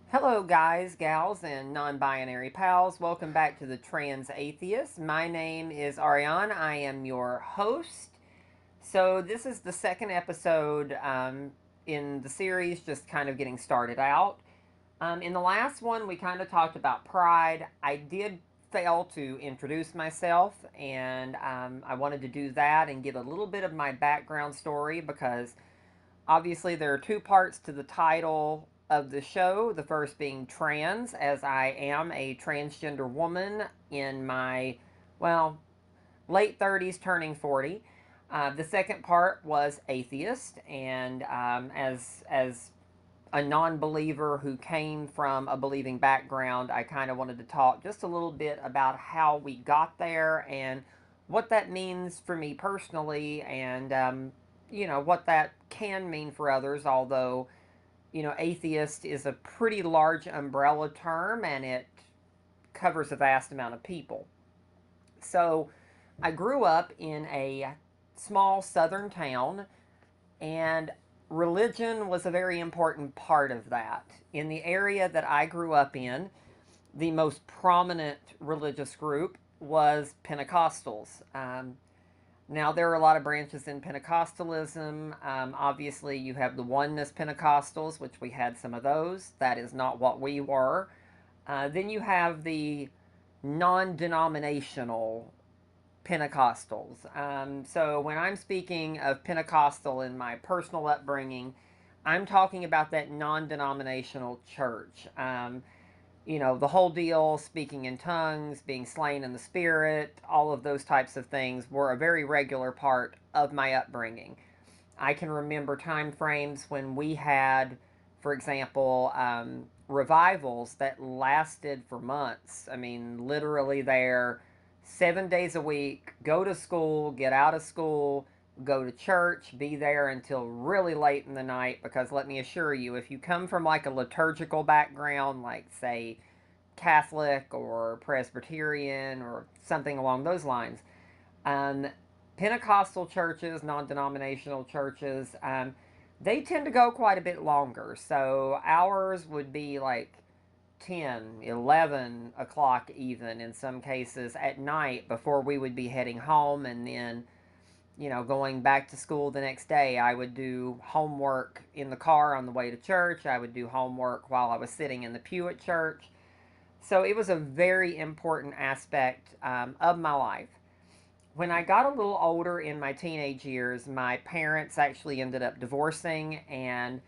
Hello, guys, gals, and non binary pals. Welcome back to the Trans Atheist. My name is Arienne. I am your host. So, this is the second episode in the series, just kind of getting started out. In the last one, we kind of talked about pride. I did fail to introduce myself, and I wanted to do that and give a little bit of my background story because obviously, there are two parts to the title of the show. The first being trans, as I am a transgender woman in my, well, late 30s, turning 40. The second part was atheist, and as a non-believer who came from a believing background, I kind of wanted to talk just a little bit about how we got there and what that means for me personally, and what that can mean for others. Although atheist is a pretty large umbrella term, and it covers a vast amount of people. So, I grew up in a small southern town, and religion was a very important part of that. In the area that I grew up in, the most prominent religious group was Pentecostals. Now, there are a lot of branches in Pentecostalism. Obviously, you have the Oneness Pentecostals, which we had some of those. That is not what we were. Then you have the non denominational Pentecostals. So when I'm speaking of Pentecostal in my personal upbringing, I'm talking about that non denominational church. The whole deal, speaking in tongues, being slain in the spirit, all of those types of things were a very regular part of my upbringing. I can remember time frames when we had, for example, revivals that lasted for months. I mean, literally there 7 days a week, go to school, get out of school, go to church, be there until really late in the night. Because let me assure you, if you come from like a liturgical background, like say Catholic or Presbyterian or something along those lines, um, Pentecostal churches, non denominational churches, they tend to go quite a bit longer. So ours would be like 10, 11 o'clock, even in some cases at night before we would be heading home. And then, going back to school the next day, I would do homework in the car on the way to church. I would do homework while I was sitting in the pew at church. So it was a very important aspect of my life. When I got a little older in my teenage years, my parents actually ended up divorcing, and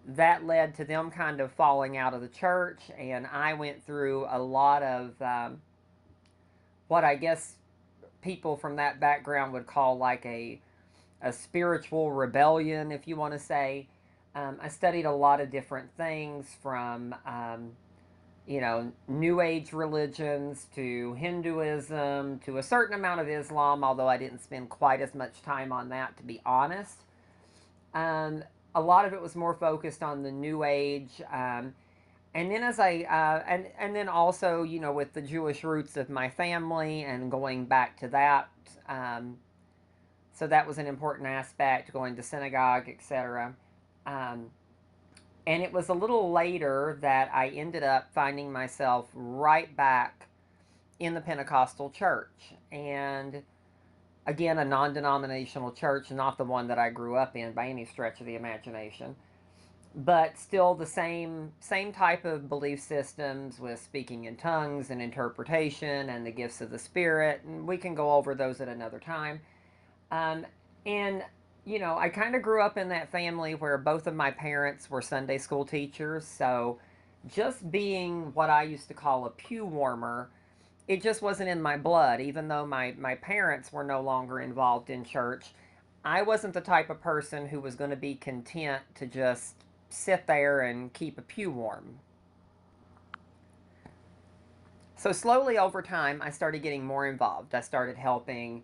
that led to them kind of falling out of the church. And I went through a lot of what I guess people from that background would call like a spiritual rebellion, if you want to say. I studied a lot of different things from New Age religions to Hinduism to a certain amount of Islam, although I didn't spend quite as much time on that, to be honest. Um, a lot of it was more focused on the New Age. And then and then also, with the Jewish roots of my family and going back to that. So that was an important aspect, going to synagogue, etc. Um, and it was a little later that I ended up finding myself right back in the Pentecostal church. And again, a non denominational church, not the one that I grew up in by any stretch of the imagination. But still the same type of belief systems with speaking in tongues and interpretation and the gifts of the Spirit. And we can go over those at another time. Um, and, I kind of grew up in that family where both of my parents were Sunday school teachers. So just being what I used to call a pew warmer, it just wasn't in my blood. Even though my parents were no longer involved in church, I wasn't the type of person who was going to be content to just sit there and keep a pew warm. So slowly over time, I started getting more involved. I started helping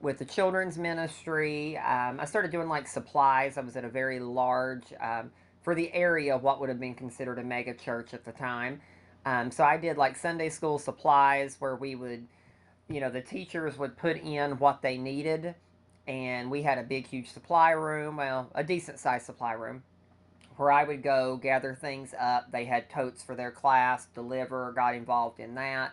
with the children's ministry. I started doing like supplies. I was at a very large, for the area, what would have been considered a mega church at the time. So I did like Sunday school supplies where we would, the teachers would put in what they needed. And we had a big, huge supply room, well, a decent sized supply room. where I would go gather things up. They had totes for their class, deliver, got involved in that.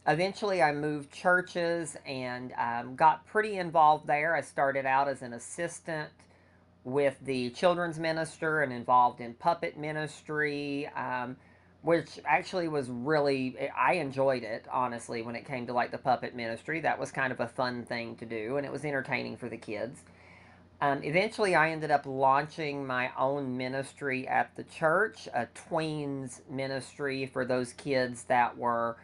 Eventually, I moved churches and got pretty involved there. I started out as an assistant with the children's minister and involved in puppet ministry, which actually was really, I enjoyed it, honestly, when it came to like the puppet ministry. That was kind of a fun thing to do, and it was entertaining for the kids. Eventually, I ended up launching my own ministry at the church, a tweens ministry for those kids that were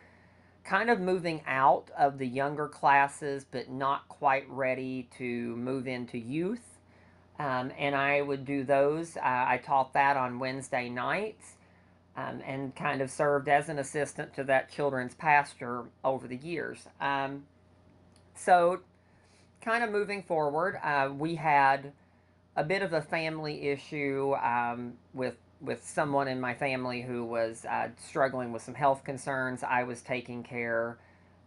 kind of moving out of the younger classes, but not quite ready to move into youth. And I would do those. I taught that on Wednesday nights, and kind of served as an assistant to that children's pastor over the years. So, kind of moving forward, we had a bit of a family issue with someone in my family who was struggling with some health concerns. I was taking care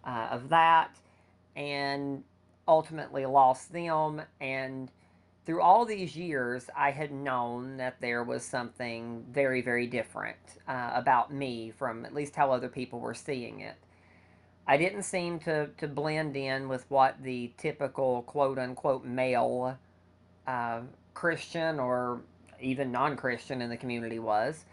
of that, and ultimately lost them. And through all these years, I had known that there was something very, very different about me from at least how other people were seeing it. I didn't seem to blend in with what the typical quote unquote male uh, Christian or even non Christian in the community was.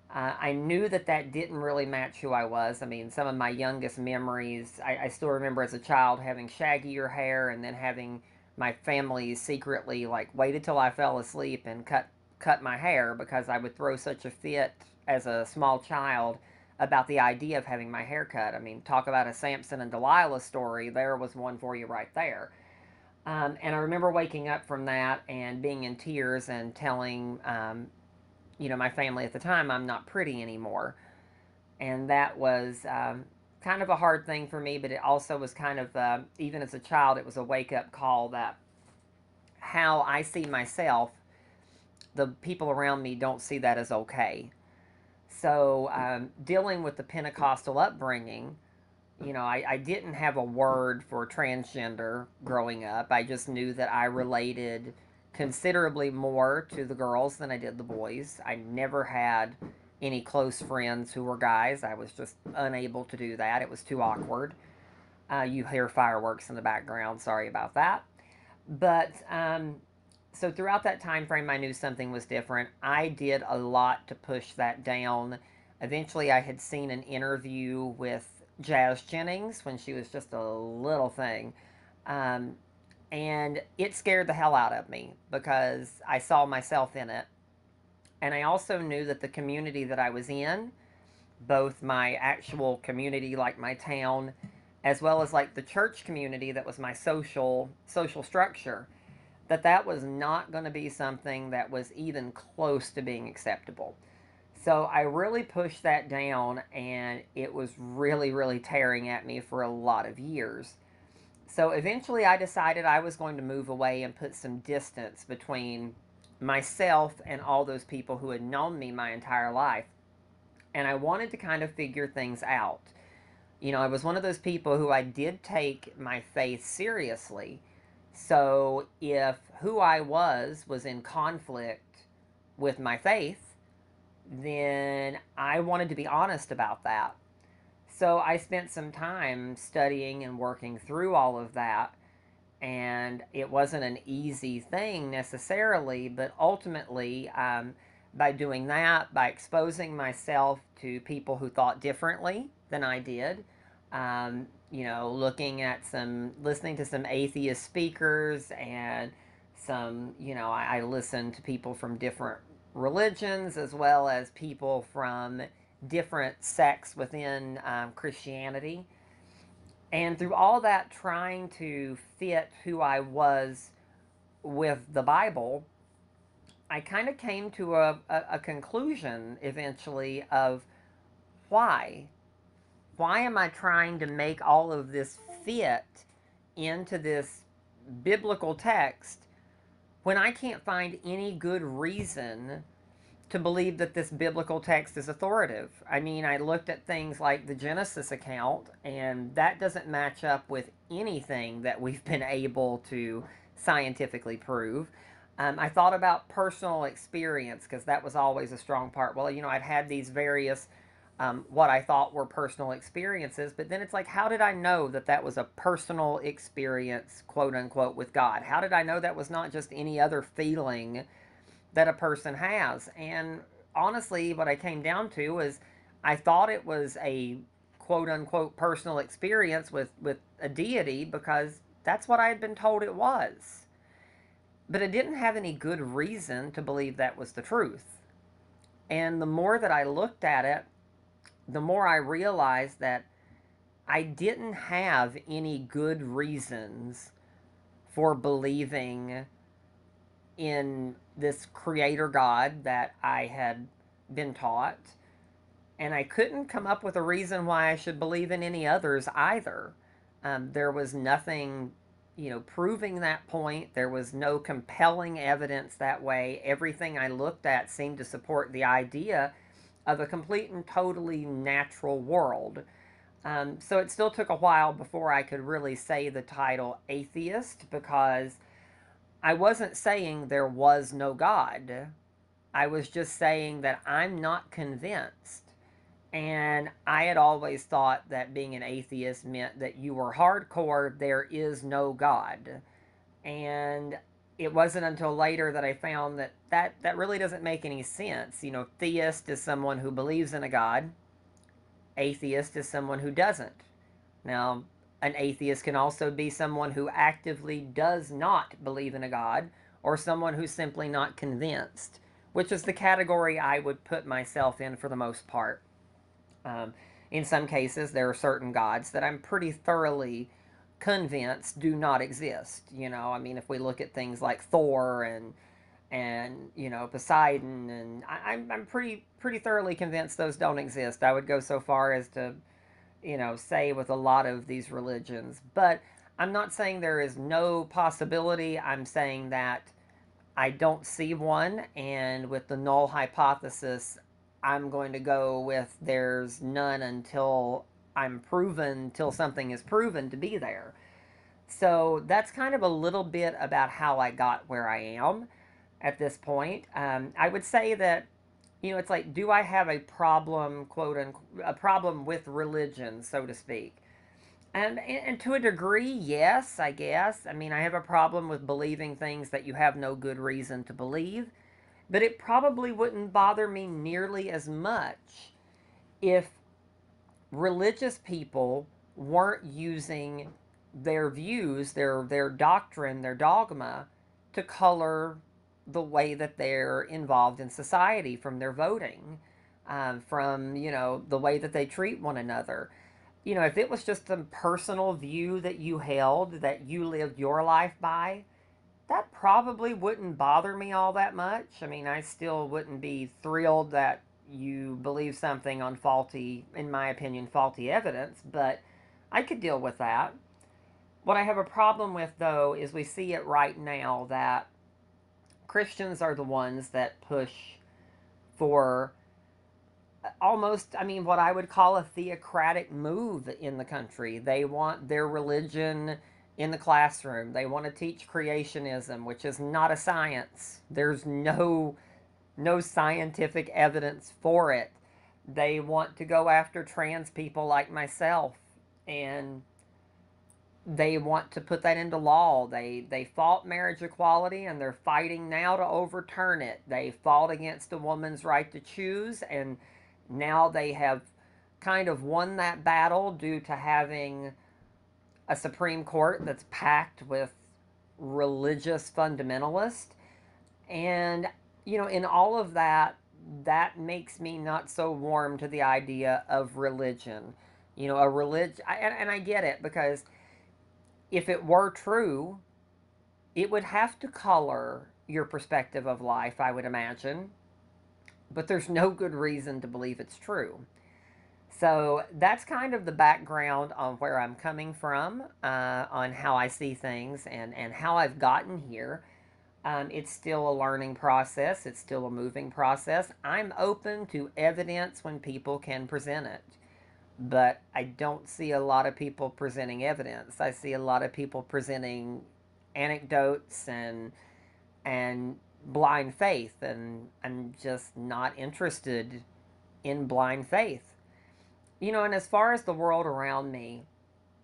I knew that that didn't really match who I was. I mean, some of my youngest memories, I still remember as a child having shaggier hair and then having my family secretly like waited till I fell asleep and cut my hair because I would throw such a fit as a small child about the idea of having my hair cut. I mean, talk about a Samson and Delilah story. There was one for you right there. And I remember waking up from that and being in tears and telling, my family at the time, I'm not pretty anymore. And that was kind of a hard thing for me, but it also was kind of, even as a child, it was a wake up call that how I see myself, the people around me don't see that as okay. So, dealing with the Pentecostal upbringing, I didn't have a word for transgender growing up. I just knew that I related considerably more to the girls than I did the boys. I never had any close friends who were guys. I was just unable to do that. It was too awkward. You hear fireworks in the background. Sorry about that. But so throughout that time frame, I knew something was different. I did a lot to push that down. Eventually, I had seen an interview with Jazz Jennings when she was just a little thing. Um, and it scared the hell out of me because I saw myself in it. And I also knew that the community that I was in, both my actual community, like my town, as well as like the church community that was my social structure, that was not going to be something that was even close to being acceptable. So I really pushed that down, and it was really, really tearing at me for a lot of years. So eventually I decided I was going to move away and put some distance between myself and all those people who had known me my entire life. And I wanted to kind of figure things out. I was one of those people who I did take my faith seriously. So if who I was in conflict with my faith, then I wanted to be honest about that. So I spent some time studying and working through all of that. And it wasn't an easy thing necessarily, but ultimately, by doing that, by exposing myself to people who thought differently than I did, listening to some atheist speakers and I listened to people from different religions as well as people from different sects within Christianity. And through all that, trying to fit who I was with the Bible, I kind of came to a conclusion eventually of why. Why am I trying to make all of this fit into this biblical text when I can't find any good reason to believe that this biblical text is authoritative? I mean, I looked at things like the Genesis account, and that doesn't match up with anything that we've been able to scientifically prove. I thought about personal experience because that was always a strong part. Well, I'd had these various what I thought were personal experiences, but then it's like, how did I know that that was a personal experience, quote unquote, with God? How did I know that was not just any other feeling that a person has? And honestly, what I came down to is I thought it was a quote unquote personal experience with a deity because that's what I had been told it was. But I didn't have any good reason to believe that was the truth. And the more that I looked at it, the more I realized that I didn't have any good reasons for believing in this creator God that I had been taught. And I couldn't come up with a reason why I should believe in any others either. There was nothing, proving that point. There was no compelling evidence that way. Everything I looked at seemed to support the idea of a complete and totally natural world. So it still took a while before I could really say the title atheist because I wasn't saying there was no God. I was just saying that I'm not convinced. And I had always thought that being an atheist meant that you were hardcore, there is no God. And it wasn't until later that I found that really doesn't make any sense. Theist is someone who believes in a God, atheist is someone who doesn't. Now, an atheist can also be someone who actively does not believe in a God, or someone who's simply not convinced, which is the category I would put myself in for the most part. Um, in some cases, there are certain gods that I'm pretty thoroughly convinced do not exist. I mean, if we look at things like Thor and Poseidon, and I'm pretty thoroughly convinced those don't exist. I would go so far as to say with a lot of these religions, but I'm not saying there is no possibility. I'm saying that I don't see one, and with the null hypothesis, I'm going to go with there's none until something is proven to be there. So that's kind of a little bit about how I got where I am at this point. I would say that, it's like, do I have a problem, quote unquote, a problem with religion, so to speak? And to a degree, yes, I guess. I mean, I have a problem with believing things that you have no good reason to believe, but it probably wouldn't bother me nearly as much if religious people weren't using their views, their doctrine, their dogma to color the way that they're involved in society, from their voting, from the way that they treat one another. If it was just a personal view that you held, that you lived your life by, that probably wouldn't bother me all that much. I mean, I still wouldn't be thrilled that you believe something on faulty, in my opinion, faulty evidence, but I could deal with that. What I have a problem with, though, is we see it right now that Christians are the ones that push for almost, I mean, what I would call a theocratic move in the country. They want their religion in the classroom. They want to teach creationism, which is not a science. There's no scientific evidence for it. They want to go after trans people like myself, and they want to put that into law. They fought marriage equality, and they're fighting now to overturn it. They fought against a woman's right to choose, and now they have kind of won that battle due to having a Supreme Court that's packed with religious fundamentalists. And, in all of that, that makes me not so warm to the idea of religion. A religion, and I get it, because if it were true, it would have to color your perspective of life, I would imagine. But there's no good reason to believe it's true. So that's kind of the background on where I'm coming from, on how I see things, and how I've gotten here. It's still a learning process, it's still a moving process. I'm open to evidence when people can present it. But I don't see a lot of people presenting evidence. I see a lot of people presenting anecdotes and blind faith, and I'm just not interested in blind faith. And as far as the world around me,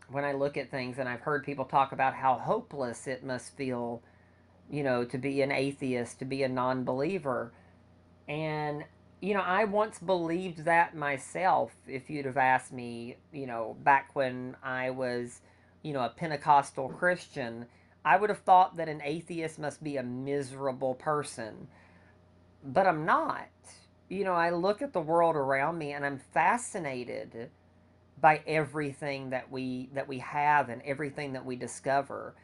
when I look at things, and I've heard people talk about how hopeless it must feel, to be an atheist, to be a non believer. And, I once believed that myself. If you'd have asked me, back when I was, a Pentecostal Christian, I would have thought that an atheist must be a miserable person. But I'm not. I look at the world around me and I'm fascinated by everything that we have and everything that we discover.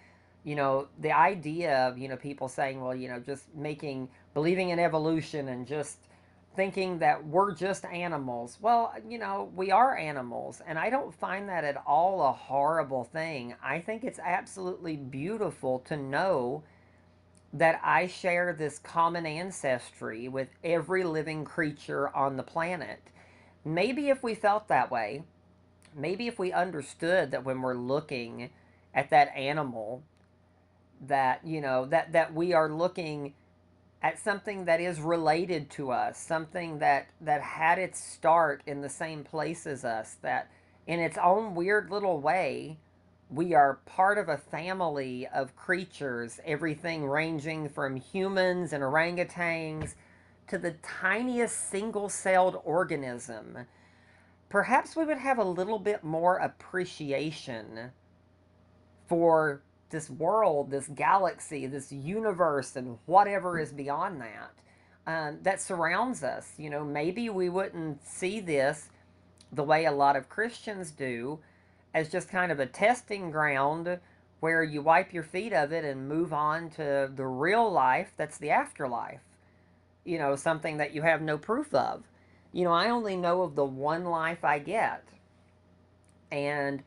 The idea of, people saying, well, just believing in evolution and just thinking that we're just animals. Well, we are animals, and I don't find that at all a horrible thing. I think it's absolutely beautiful to know that I share this common ancestry with every living creature on the planet. Maybe if we felt that way, maybe if we understood that when we're looking at that animal, that that we are looking at something that is related to us, something that had its start in the same place as us, that in its own weird little way we are part of a family of creatures, everything ranging from humans and orangutans to the tiniest single-celled organism. Perhaps we would have a little bit more appreciation for this world, this galaxy, this universe, and whatever is beyond that, that surrounds us. Maybe we wouldn't see this the way a lot of Christians do, as just kind of a testing ground where you wipe your feet of it and move on to the real life that's the afterlife. Something that you have no proof of. I only know of the one life I get, and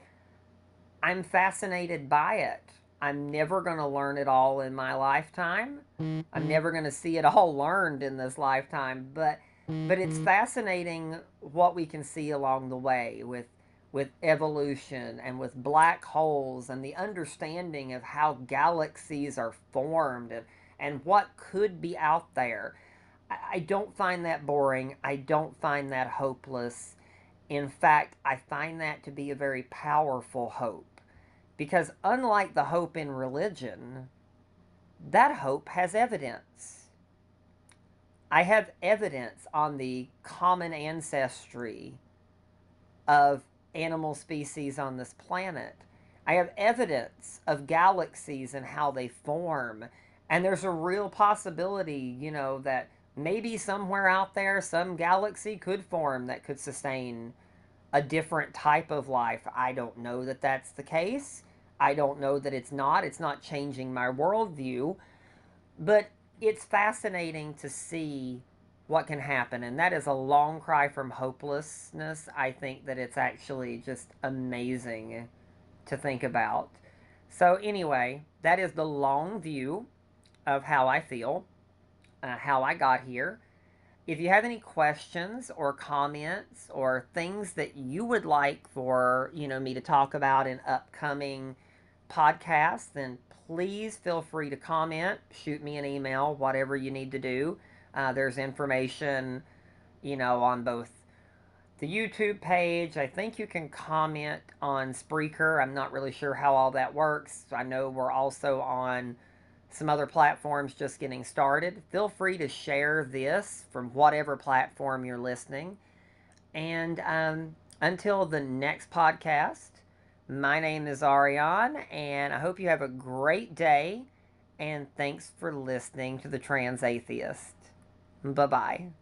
I'm fascinated by it. I'm never going to learn it all in my lifetime. I'm never going to see it all learned in this lifetime, but it's fascinating what we can see along the way with evolution and with black holes and the understanding of how galaxies are formed, and what could be out there. I don't find that boring. I don't find that hopeless. In fact, I find that to be a very powerful hope. Because unlike the hope in religion, that hope has evidence. I have evidence on the common ancestry of animal species on this planet. I have evidence of galaxies and how they form. And there's a real possibility, that maybe somewhere out there, some galaxy could form that could sustain a different type of life. I don't know that that's the case. I don't know that it's not. It's not changing my worldview. But it's fascinating to see what can happen. And that is a long cry from hopelessness. I think that it's actually just amazing to think about. So, anyway, that is the long view of how I feel, how I got here. If you have any questions or comments or things that you would like for, me to talk about in upcoming podcasts, then please feel free to comment, shoot me an email, whatever you need to do. There's information, on both the YouTube page. I think you can comment on Spreaker. I'm not really sure how all that works. I know we're also on some other platforms just getting started. Feel free to share this from whatever platform you're listening. And until the next podcast, my name is Arienne, and I hope you have a great day. And thanks for listening to the Trans Atheist. Bye-bye.